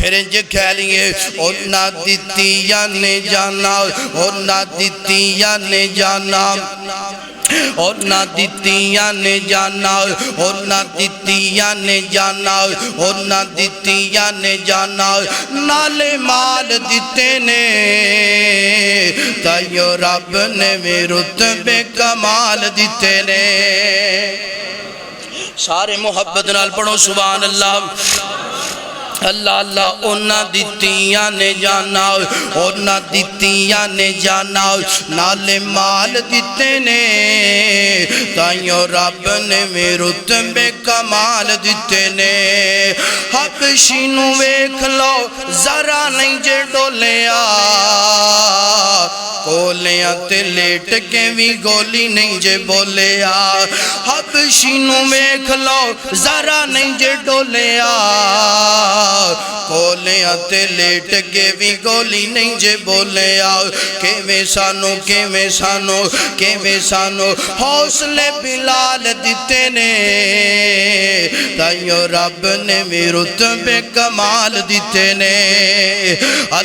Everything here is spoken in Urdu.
پھر انج کہہ لیے اونا دتیاں نے جانا اونا دتیاں نے جانا اونا دتیاں نے جانا اونا دتیاں نے جانا اونا دتیاں نے جانا نالے مال دیتے نے تائیو رب نے میں رتبے کمال دیتے نے سارے محبت نال پڑھو سبحان اللہ اللہ اللہ اونا دتیاں نے جانا اونا دتیاں نے جانا نالے مال دیتے نے تائیو رب نے میں رتبے کمال دیتے نے حبشی نو ویکھ لو ذرا نہیں جے ڈولیا کولیاں تے لیٹ کے بھی گولی نہیں جے بولیا حبشی نو ویکھ لو ذرا نہیں جے ڈولیا کولیاں تے لیٹ کے بھی گولی نہیں جے بولیا کیویں سانو حوصلے بلال دیتے نے تائیو رب نے بھی رتبے کمال دیتے نے